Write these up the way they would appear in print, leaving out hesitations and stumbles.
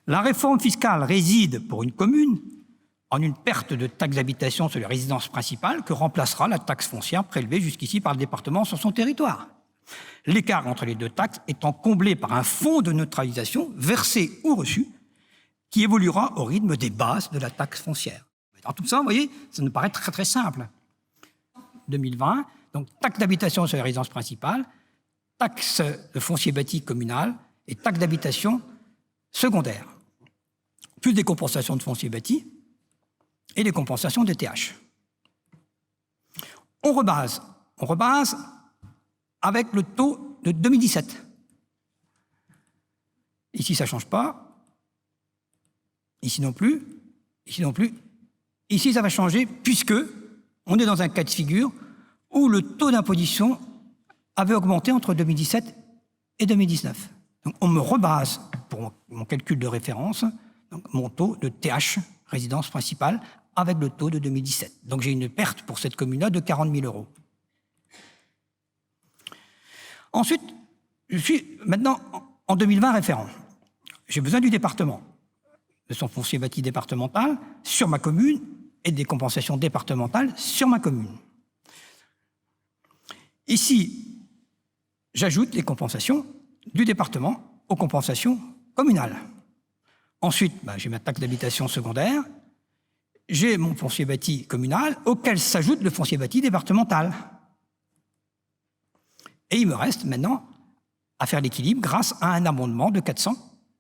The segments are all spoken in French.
La réforme fiscale réside pour une commune en une perte de taxe d'habitation sur les résidences principales que remplacera la taxe foncière prélevée jusqu'ici par le département sur son territoire. L'écart entre les deux taxes étant comblé par un fonds de neutralisation versé ou reçu qui évoluera au rythme des bases de la taxe foncière. Alors tout ça, vous voyez, ça nous paraît très très simple. 2020, donc taxe d'habitation sur les résidences principales, taxe de foncier bâti communal et taxe d'habitation secondaire, plus des compensations de foncier bâti et des compensations de TH. On rebase avec le taux de 2017. Ici, ça ne change pas. Ici non plus. Ici non plus. Ici, ça va changer puisque on est dans un cas de figure où le taux d'imposition avait augmenté entre 2017 et 2019. Donc, on me rebase pour mon calcul de référence, donc mon taux de TH, résidence principale, avec le taux de 2017. Donc, j'ai une perte pour cette commune-là de 40 000 €. Ensuite, je suis maintenant en 2020 référent. J'ai besoin du département, de son foncier bâti départemental sur ma commune et des compensations départementales sur ma commune. Ici, j'ajoute les compensations du département aux compensations communales. Ensuite, j'ai ma taxe d'habitation secondaire, j'ai mon foncier bâti communal auquel s'ajoute le foncier bâti départemental. Et il me reste maintenant à faire l'équilibre grâce à un amendement de 400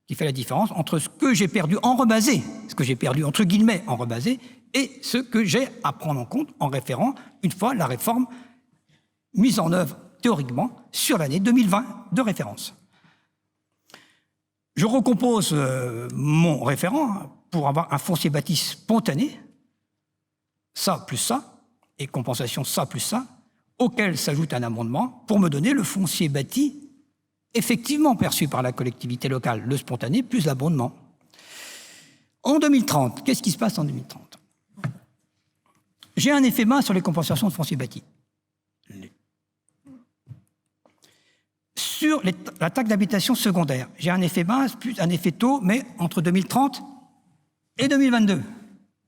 qui fait la différence entre ce que j'ai perdu en rebasé, ce que j'ai perdu entre guillemets en rebasé, et ce que j'ai à prendre en compte en référant une fois la réforme mise en œuvre théoriquement sur l'année 2020 de référence. Je recompose mon référent pour avoir un foncier bâti spontané, ça plus ça, et compensation ça plus ça, auquel s'ajoute un amendement pour me donner le foncier bâti effectivement perçu par la collectivité locale, le spontané plus l'abondement. En 2030, qu'est-ce qui se passe en 2030 ? J'ai un effet main sur les compensations de foncier bâti. Sur la taxe d'habitation secondaire, j'ai un effet base plus un effet taux, mais entre 2030 et 2022.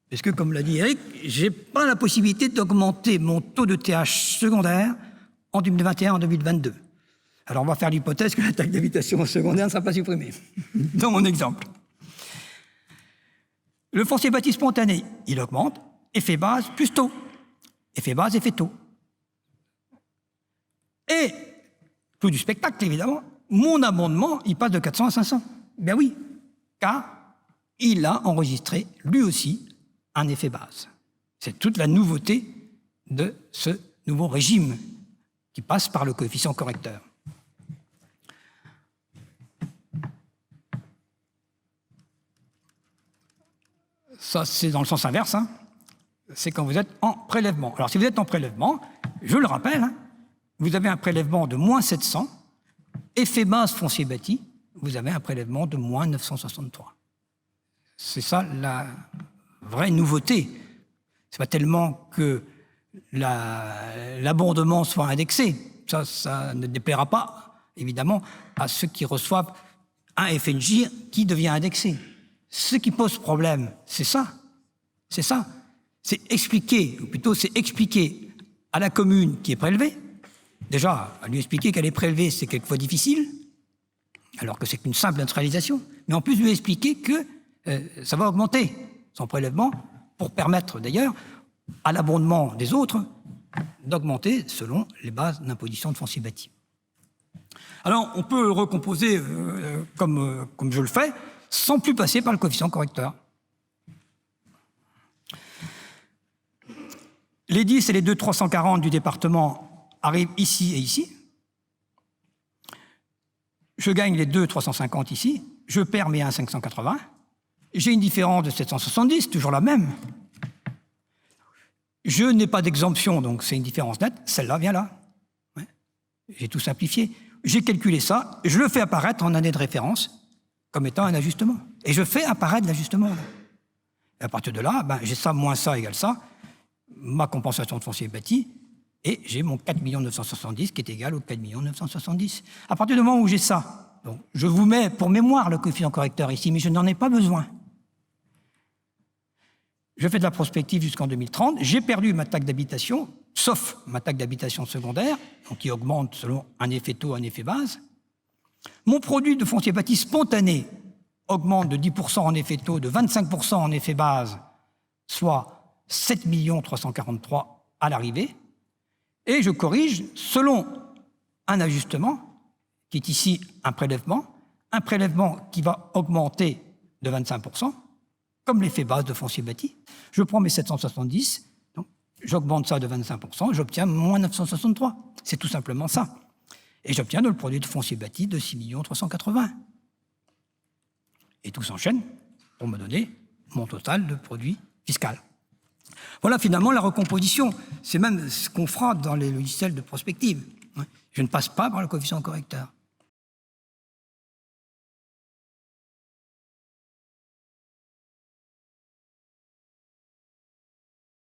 Parce que, comme l'a dit Eric, je n'ai pas la possibilité d'augmenter mon taux de TH secondaire en 2021 en 2022. Alors, on va faire l'hypothèse que la taxe d'habitation secondaire ne sera pas supprimée, dans mon exemple. Le foncier bâti spontané, il augmente, effet base plus taux. Effet base, effet taux. Et tout du spectacle, évidemment, mon abondement, il passe de 400 à 500. Ben oui, car il a enregistré, lui aussi, un effet base. C'est toute la nouveauté de ce nouveau régime qui passe par le coefficient correcteur. Ça, c'est dans le sens inverse, hein. C'est quand vous êtes en prélèvement. Alors, si vous êtes en prélèvement, je le rappelle, hein, vous avez un prélèvement de moins 700, effet base foncier bâti, vous avez un prélèvement de moins 963. C'est ça la vraie nouveauté. Ce n'est pas tellement que l'abondement soit indexé, ça ne déplaira pas, évidemment, à ceux qui reçoivent un FNJ qui devient indexé. Ce qui pose problème, c'est ça. C'est ça. C'est expliquer, ou plutôt c'est expliquer à la commune qui est prélevée. Déjà, à lui expliquer qu'elle est prélevée, c'est quelquefois difficile, alors que c'est qu'une simple neutralisation. Mais en plus, lui expliquer que ça va augmenter son prélèvement pour permettre d'ailleurs à l'abondement des autres d'augmenter selon les bases d'imposition de foncier bâti. Alors, on peut recomposer comme je le fais, sans plus passer par le coefficient correcteur. Les 10 et les 2,340 du département arrivent ici et ici. Je gagne les 2,350 ici. Je perds mes 1,580. J'ai une différence de 770, toujours la même. Je n'ai pas d'exemption, donc c'est une différence nette. Celle-là vient là. Ouais. J'ai tout simplifié. J'ai calculé ça. Je le fais apparaître en année de référence comme étant un ajustement. Et je fais apparaître l'ajustement. Et à partir de là, j'ai ça moins ça égale ça. Ma compensation de foncier bâti, et j'ai mon 4 970 qui est égal au 4 970. À partir du moment où j'ai ça, Donc, je vous mets pour mémoire le coefficient correcteur ici, mais je n'en ai pas besoin. Je fais de la prospective jusqu'en 2030. J'ai perdu ma taxe d'habitation, sauf ma taxe d'habitation secondaire, donc qui augmente selon un effet taux, un effet base. Mon produit de foncier bâti spontané augmente de 10% en effet taux, de 25% en effet base, soit 7 343 000 à l'arrivée. Et je corrige selon un ajustement, qui est ici un prélèvement qui va augmenter de 25%, comme l'effet base de foncier bâti. Je prends mes 770, donc j'augmente ça de 25%, j'obtiens moins 963. C'est tout simplement ça. Et j'obtiens le produit de foncier bâti de 6 380 000. Et tout s'enchaîne pour me donner mon total de produit fiscal. Voilà finalement la recomposition. C'est même ce qu'on fera dans les logiciels de prospective. Je ne passe pas par le coefficient correcteur.